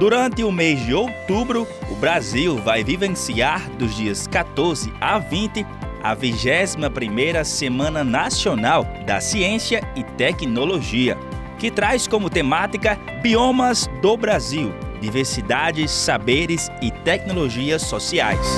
Durante o mês de outubro, o Brasil vai vivenciar dos dias 14 a 20 a 21ª Semana Nacional da Ciência e Tecnologia, que traz como temática Biomas do Brasil, diversidades, saberes e tecnologias sociais.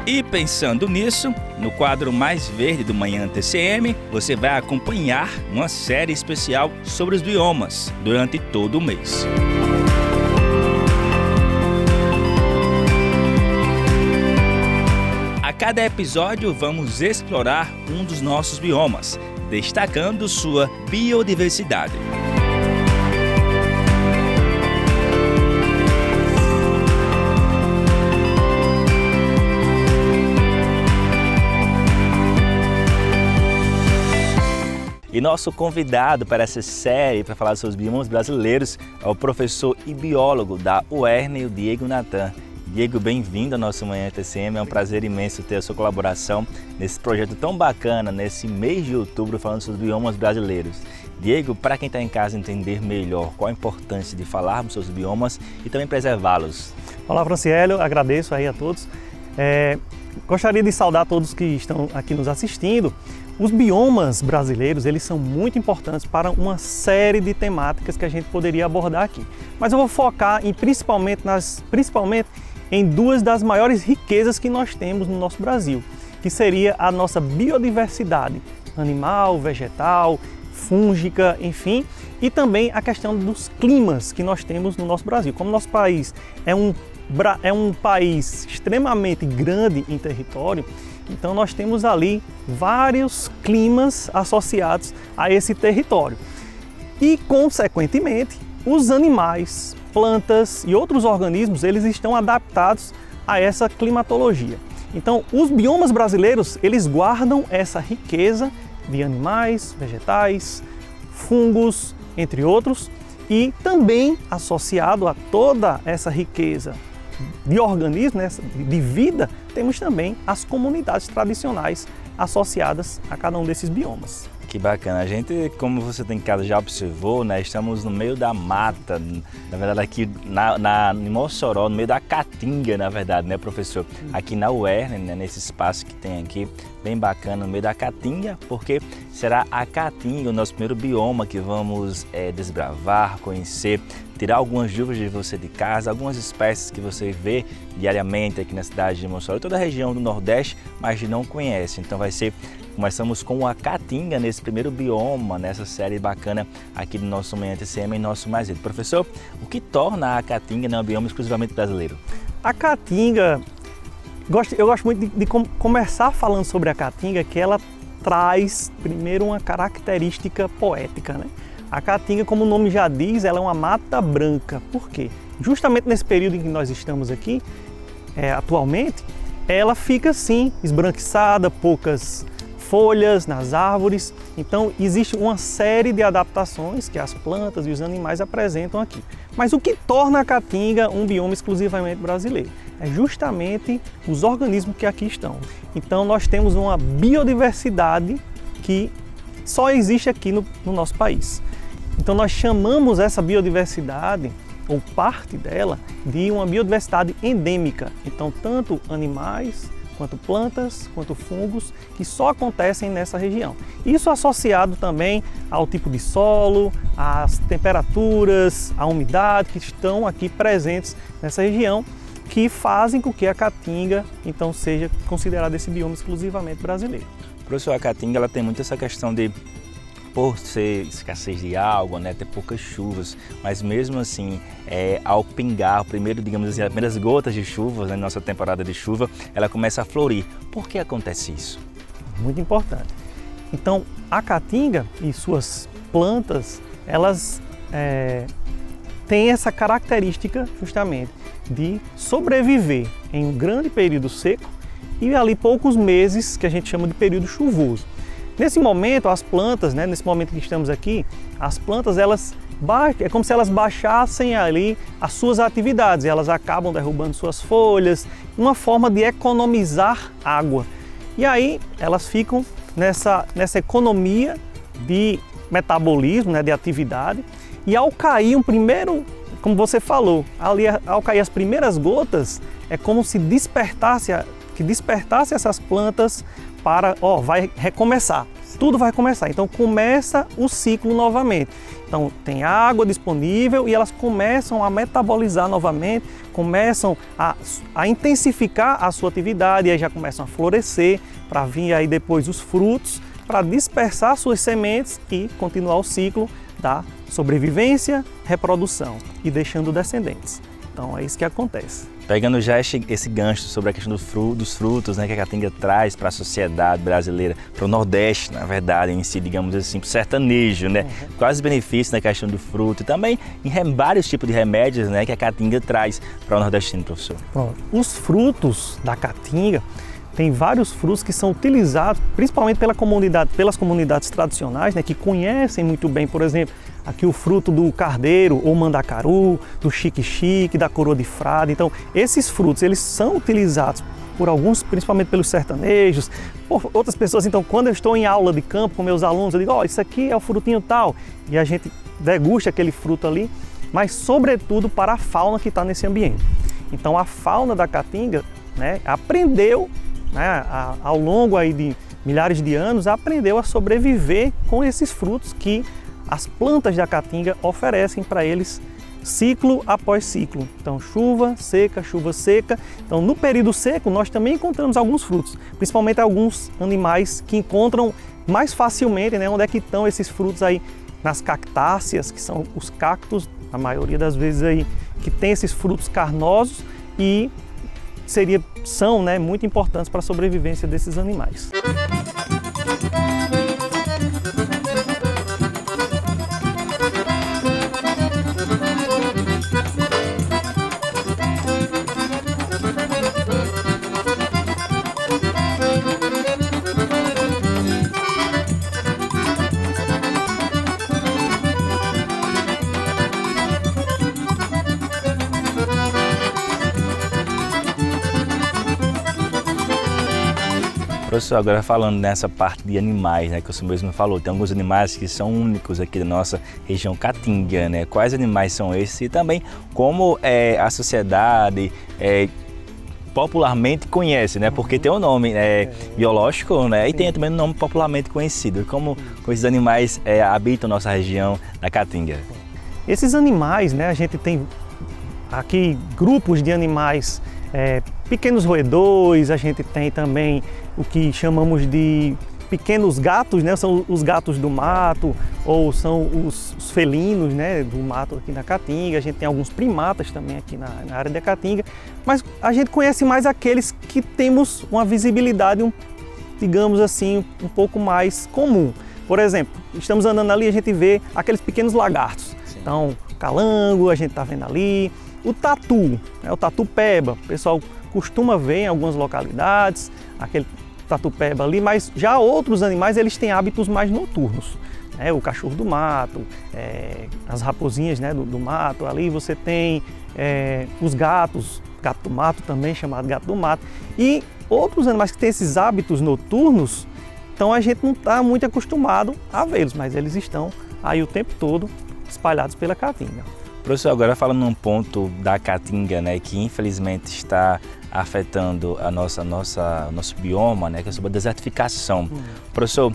E pensando nisso, no quadro Mais Verde do Manhã TCM, você vai acompanhar uma série especial sobre os biomas durante todo o mês. A cada episódio vamos explorar um dos nossos biomas, destacando sua biodiversidade. E nosso convidado para essa série, para falar sobre os biomas brasileiros, é o professor e biólogo da UERN, o Diego Natan. Diego, bem-vindo ao nosso Manhã TCM, é um prazer imenso ter a sua colaboração nesse projeto tão bacana, nesse mês de outubro, falando sobre os biomas brasileiros. Diego, para quem está em casa entender melhor qual a importância de falarmos sobre os biomas e também preservá-los. Olá, Franciélio, agradeço aí a todos. Gostaria de saudar todos que estão aqui nos assistindo. Os biomas brasileiros, eles são muito importantes para uma série de temáticas que a gente poderia abordar aqui. Mas eu vou focar principalmente em duas das maiores riquezas que nós temos no nosso Brasil, que seria a nossa biodiversidade animal, vegetal, fúngica, enfim, e também a questão dos climas que nós temos no nosso Brasil. Como nosso país é um país extremamente grande em território, então nós temos ali vários climas associados a esse território. E, consequentemente, os animais, plantas e outros organismos, eles estão adaptados a essa climatologia. Então, os biomas brasileiros, eles guardam essa riqueza de animais, vegetais, fungos, entre outros, e também associado a toda essa riqueza de organismos, de vida, temos também as comunidades tradicionais associadas a cada um desses biomas. Que bacana. A gente, como você em casa já observou, né, estamos no meio da mata, na verdade aqui em Mossoró, no meio da Caatinga, na verdade, né, professor? Aqui na UERN, né, nesse espaço que tem aqui, bem bacana, no meio da Caatinga, porque será a Caatinga o nosso primeiro bioma que vamos desbravar, conhecer, tirar algumas dúvidas de você de casa, algumas espécies que você vê diariamente aqui na cidade de Mossoró, toda a região do Nordeste, mas não conhece. Então começamos com a Caatinga nesse primeiro bioma, nessa série bacana aqui do nosso Manhã TCM e nosso Mais Verde. Professor, o que torna a Caatinga um bioma exclusivamente brasileiro? A Caatinga, eu gosto muito de começar falando sobre a Caatinga, que ela traz primeiro uma característica poética, né? A Caatinga, como o nome já diz, ela é uma mata branca. Por quê? Justamente nesse período em que nós estamos aqui, atualmente, ela fica assim, esbranquiçada, poucas folhas nas árvores. Então, existe uma série de adaptações que as plantas e os animais apresentam aqui. Mas o que torna a Caatinga um bioma exclusivamente brasileiro? É justamente os organismos que aqui estão. Então, nós temos uma biodiversidade que só existe aqui no nosso país. Então nós chamamos essa biodiversidade, ou parte dela, de uma biodiversidade endêmica. Então tanto animais, quanto plantas, quanto fungos, que só acontecem nessa região. Isso associado também ao tipo de solo, às temperaturas, à umidade que estão aqui presentes nessa região, que fazem com que a Caatinga então seja considerada esse bioma exclusivamente brasileiro. Professor, a Caatinga ela tem muito essa questão de, por ser escassez de água, né, ter poucas chuvas, mas mesmo assim, ao pingar, primeiro, digamos assim, as primeiras gotas de chuva, né, na nossa temporada de chuva, ela começa a florir. Por que acontece isso? Muito importante. Então, a Caatinga e suas plantas, elas têm essa característica justamente de sobreviver em um grande período seco e ali poucos meses que a gente chama de período chuvoso. Nesse momento, as plantas, né, nesse momento que estamos aqui, as plantas, é como se elas baixassem ali as suas atividades, elas acabam derrubando suas folhas, uma forma de economizar água. E aí elas ficam nessa economia de metabolismo, né, de atividade, e ao cair como você falou, ao cair as primeiras gotas, é como se despertasse essas plantas para, vai recomeçar. Tudo vai começar, então começa o ciclo novamente. Então tem água disponível e elas começam a metabolizar novamente, começam a intensificar a sua atividade, e aí já começam a florescer, para vir aí depois os frutos, para dispersar suas sementes e continuar o ciclo da sobrevivência, reprodução e deixando descendentes. Então é isso que acontece. Pegando já esse gancho sobre a questão dos frutos, né, que a Caatinga traz para a sociedade brasileira, para o Nordeste, na verdade, em si, digamos assim, para o sertanejo, né? Quais os benefícios na questão do fruto e também em vários tipos de remédios, né, que a Caatinga traz para o nordestino, professor? Pronto. Os frutos da Caatinga, tem vários frutos que são utilizados, principalmente pelas comunidades tradicionais, né, que conhecem muito bem, por exemplo, aqui o fruto do cardeiro ou mandacaru, do xique-xique, da coroa de frade. Então, esses frutos, eles são utilizados por alguns, principalmente pelos sertanejos, por outras pessoas. Então, quando eu estou em aula de campo com meus alunos, eu digo, isso aqui é o frutinho tal, e a gente degusta aquele fruto ali, mas sobretudo para a fauna que está nesse ambiente. Então, a fauna da Caatinga, né, aprendeu, né, ao longo aí de milhares de anos, aprendeu a sobreviver com esses frutos que as plantas da Caatinga oferecem para eles ciclo após ciclo. Então, chuva seca. Então, no período seco, nós também encontramos alguns frutos, principalmente alguns animais que encontram mais facilmente, né, onde é que estão esses frutos aí, nas cactáceas, que são os cactos, a maioria das vezes aí, que tem esses frutos carnosos e são, né, muito importantes para a sobrevivência desses animais. Professor, agora falando nessa parte de animais, né, que o senhor mesmo falou, tem alguns animais que são únicos aqui da nossa região Caatinga, né? Quais animais são esses e também como a sociedade popularmente conhece, né? Porque tem um nome biológico, né? E tem também um nome popularmente conhecido. Como esses animais habitam nossa região da Caatinga? Esses animais, né? A gente tem aqui grupos de animais, pequenos roedores, a gente tem também o que chamamos de pequenos gatos, né? São os gatos do mato, ou são os felinos, né, do mato aqui na Caatinga. A gente tem alguns primatas também aqui na área da Caatinga, mas a gente conhece mais aqueles que temos uma visibilidade, digamos assim, um pouco mais comum. Por exemplo, estamos andando ali e a gente vê aqueles pequenos lagartos. Sim. Então, calango, a gente está vendo ali. O tatu, né, o tatu-peba, o pessoal costuma ver em algumas localidades, aquele tatu-peba ali, mas já outros animais, eles têm hábitos mais noturnos. O cachorro do mato, as raposinhas, né, do mato, ali você tem os gatos, gato do mato também, chamado gato do mato, e outros animais que têm esses hábitos noturnos, então a gente não está muito acostumado a vê-los, mas eles estão aí o tempo todo espalhados pela Caatinga. Professor, agora falando num ponto da Caatinga, né, que infelizmente está afetando nosso bioma, né, que é sobre a desertificação. Professor,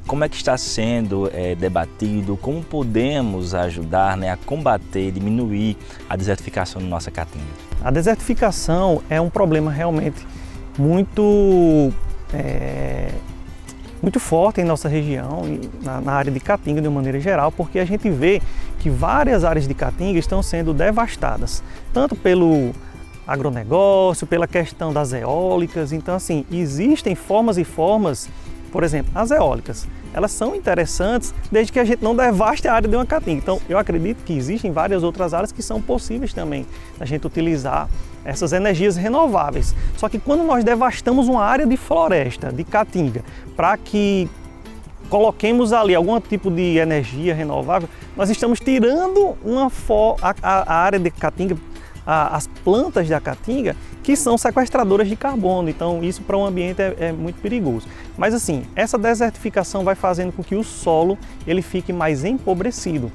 como é que está sendo debatido, como podemos ajudar, né, a combater, diminuir a desertificação na nossa Caatinga? A desertificação é um problema realmente muito forte em nossa região e na área de Caatinga de uma maneira geral, porque a gente vê que várias áreas de Caatinga estão sendo devastadas, tanto pelo agronegócio, pela questão das eólicas. Então, assim, existem formas e formas, por exemplo, as eólicas, elas são interessantes desde que a gente não devaste a área de uma Caatinga. Então, eu acredito que existem várias outras áreas que são possíveis também a gente utilizar essas energias renováveis. Só que quando nós devastamos uma área de floresta, de caatinga, para que coloquemos ali algum tipo de energia renovável, nós estamos tirando a área de caatinga, as plantas da caatinga, que são sequestradoras de carbono. Então isso para o ambiente é muito perigoso. Mas assim, essa desertificação vai fazendo com que o solo ele fique mais empobrecido.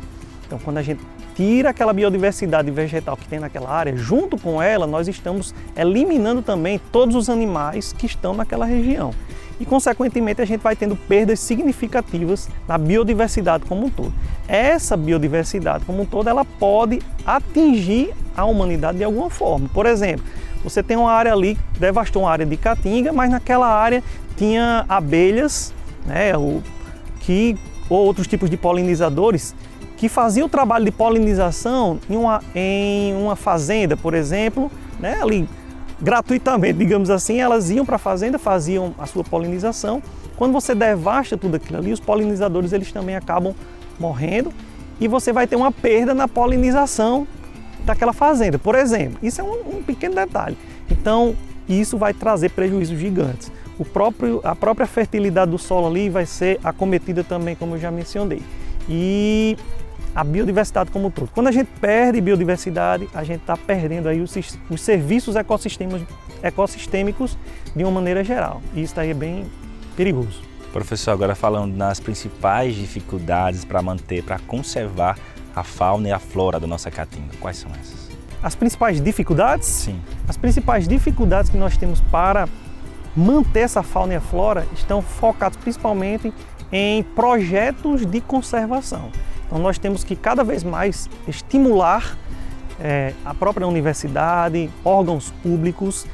Então quando a gente tira aquela biodiversidade vegetal que tem naquela área, junto com ela nós estamos eliminando também todos os animais que estão naquela região. E, consequentemente, a gente vai tendo perdas significativas na biodiversidade como um todo. Essa biodiversidade como um todo, ela pode atingir a humanidade de alguma forma. Por exemplo, você tem uma área ali, devastou uma área de caatinga, mas naquela área tinha abelhas, né, ou outros tipos de polinizadores, que faziam o trabalho de polinização em uma fazenda, por exemplo, né, ali, gratuitamente, digamos assim, elas iam para a fazenda, faziam a sua polinização. Quando você devasta tudo aquilo ali, os polinizadores eles também acabam morrendo e você vai ter uma perda na polinização daquela fazenda, por exemplo. Isso é um pequeno detalhe. Então, isso vai trazer prejuízos gigantes. A própria fertilidade do solo ali vai ser acometida também, como eu já mencionei. E a biodiversidade como um todo. Quando a gente perde biodiversidade, a gente está perdendo aí os serviços ecossistêmicos de uma maneira geral. E isso aí é bem perigoso. Professor, agora falando nas principais dificuldades para conservar a fauna e a flora da nossa caatinga, quais são essas? As principais dificuldades? Sim. As principais dificuldades que nós temos para manter essa fauna e a flora estão focadas principalmente em projetos de conservação. Então nós temos que cada vez mais estimular a própria universidade, órgãos públicos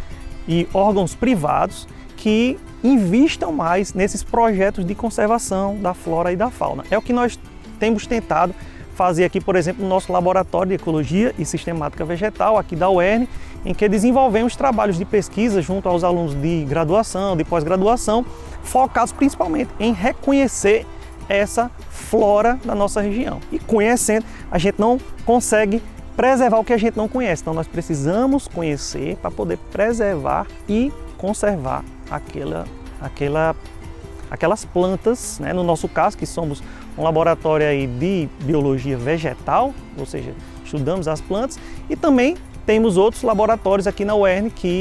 e órgãos privados que invistam mais nesses projetos de conservação da flora e da fauna. É o que nós temos tentado fazer aqui, por exemplo, no nosso laboratório de ecologia e sistemática vegetal aqui da UERN, em que desenvolvemos trabalhos de pesquisa junto aos alunos de graduação, de pós-graduação, focados principalmente em reconhecer essa flora da nossa região. E conhecendo, a gente não consegue preservar o que a gente não conhece. Então nós precisamos conhecer para poder preservar e conservar aquelas plantas, né? No nosso caso, que somos um laboratório aí de biologia vegetal, ou seja, estudamos as plantas, e também temos outros laboratórios aqui na UERN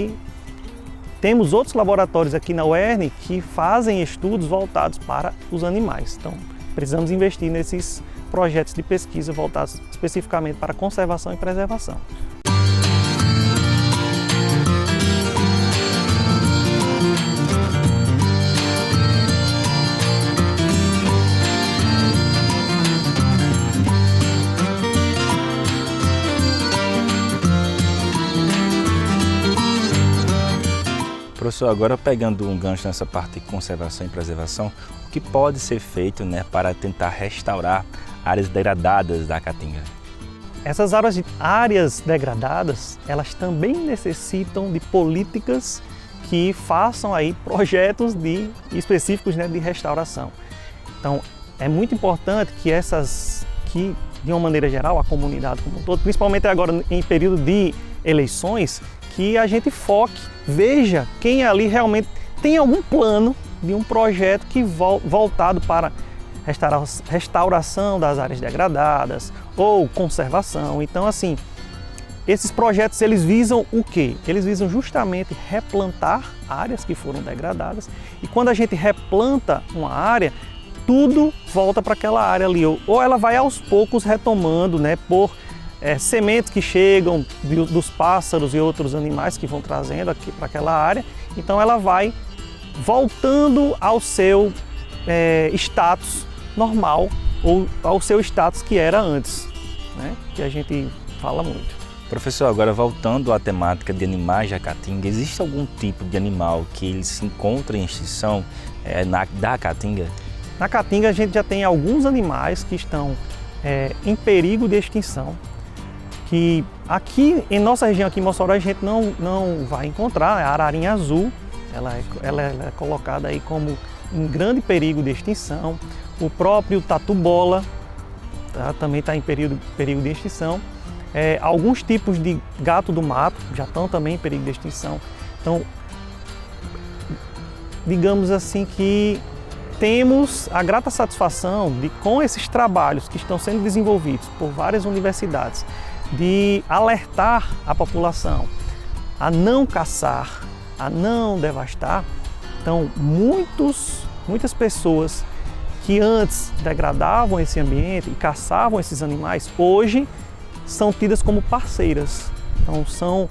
que fazem estudos voltados para os animais. Então, precisamos investir nesses projetos de pesquisa voltados especificamente para conservação e preservação. Professor, agora pegando um gancho nessa parte de conservação e preservação, o que pode ser feito, né, para tentar restaurar áreas degradadas da caatinga? Essas áreas degradadas, elas também necessitam de políticas que façam aí projetos específicos, né, de restauração. Então, é muito importante que de uma maneira geral, a comunidade como um todo, principalmente agora em período de eleições, que a gente foque, veja quem ali realmente tem algum plano de um projeto que voltado para restauração das áreas degradadas ou conservação. Então, assim, esses projetos eles visam o quê? Eles visam justamente replantar áreas que foram degradadas, e quando a gente replanta uma área, tudo volta para aquela área ali, ou ela vai aos poucos retomando, né, por sementes que chegam dos pássaros e outros animais que vão trazendo aqui para aquela área. Então ela vai voltando ao seu status normal, ou ao seu status que era antes, né, que a gente fala muito. Professor, agora voltando à temática de animais da caatinga, existe algum tipo de animal que ele se encontra em extinção da caatinga? Na caatinga a gente já tem alguns animais que estão em perigo de extinção, que aqui em nossa região, aqui em Mossoró, a gente não vai encontrar. A ararinha azul, ela é colocada aí como em grande perigo de extinção. O próprio tatu-bola também está em perigo de extinção. Alguns tipos de gato do mato já estão também em perigo de extinção. Então, digamos assim que temos a grata satisfação de, com esses trabalhos que estão sendo desenvolvidos por várias universidades, de alertar a população a não caçar, a não devastar. Então, muitas pessoas que antes degradavam esse ambiente e caçavam esses animais, hoje são tidas como parceiras. Então, são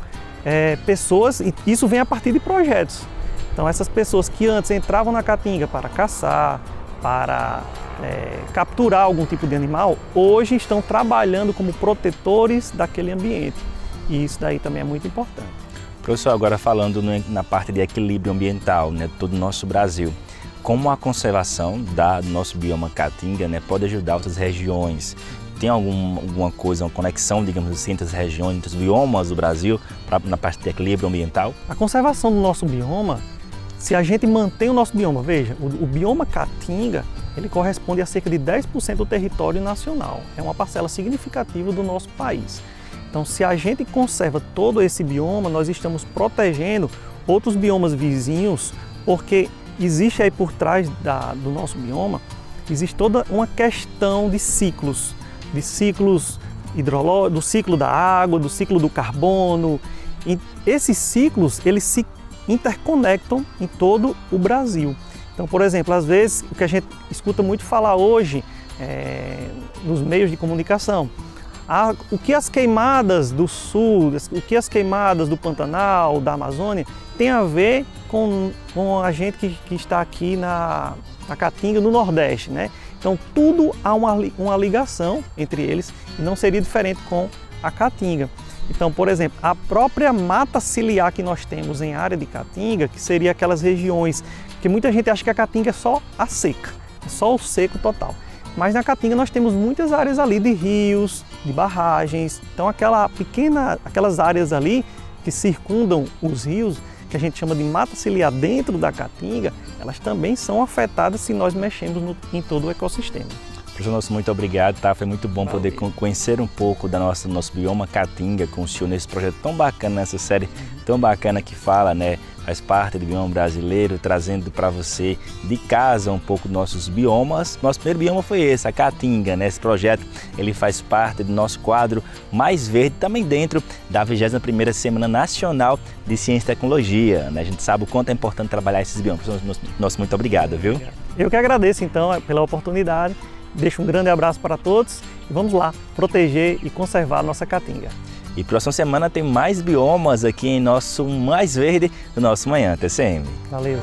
pessoas, e isso vem a partir de projetos. Então, essas pessoas que antes entravam na Caatinga para caçar, para capturar algum tipo de animal, hoje estão trabalhando como protetores daquele ambiente. E isso daí também é muito importante. Professor, agora falando na parte de equilíbrio ambiental, né, todo o nosso Brasil, como a conservação do nosso bioma Caatinga, né, pode ajudar outras regiões? Tem alguma coisa, uma conexão, digamos assim, entre as regiões, entre os biomas do Brasil, na parte de equilíbrio ambiental? A conservação do nosso bioma, se a gente mantém o nosso bioma, veja, o bioma Caatinga, ele corresponde a cerca de 10% do território nacional. É uma parcela significativa do nosso país. Então, se a gente conserva todo esse bioma, nós estamos protegendo outros biomas vizinhos, porque existe aí por trás do nosso bioma, existe toda uma questão de ciclos hidrológicos, do ciclo da água, do ciclo do carbono. E esses ciclos, eles se interconectam em todo o Brasil. Então, por exemplo, às vezes, o que a gente escuta muito falar hoje nos meios de comunicação, o que as queimadas do sul, o que as queimadas do Pantanal, da Amazônia, tem a ver com a gente que está aqui na Caatinga, no Nordeste, né? Então, tudo há uma ligação entre eles e não seria diferente com a Caatinga. Então, por exemplo, a própria mata ciliar que nós temos em área de Caatinga, que seria aquelas regiões que muita gente acha que a Caatinga é só a seca, é só o seco total. Mas na Caatinga nós temos muitas áreas ali de rios, de barragens. Então aquelas áreas ali que circundam os rios, que a gente chama de mata ciliar dentro da Caatinga, elas também são afetadas se nós mexemos em todo o ecossistema. Professor Nelson, muito obrigado, tá? Foi muito bom poder conhecer um pouco do nosso bioma Caatinga com o senhor nesse projeto tão bacana, nessa série tão bacana que fala, né? Faz parte do bioma brasileiro, trazendo para você de casa um pouco dos nossos biomas. Nosso primeiro bioma foi esse, a Caatinga, né? Esse projeto, ele faz parte do nosso quadro Mais Verde, também dentro da 21ª Semana Nacional de Ciência e Tecnologia, né? A gente sabe o quanto é importante trabalhar esses biomas. Professor Nelson, muito obrigado, viu? Eu que agradeço, então, pela oportunidade. Deixo um grande abraço para todos e vamos lá proteger e conservar a nossa Caatinga. E próxima semana tem mais biomas aqui em nosso Mais Verde, do nosso Manhã TCM. Valeu!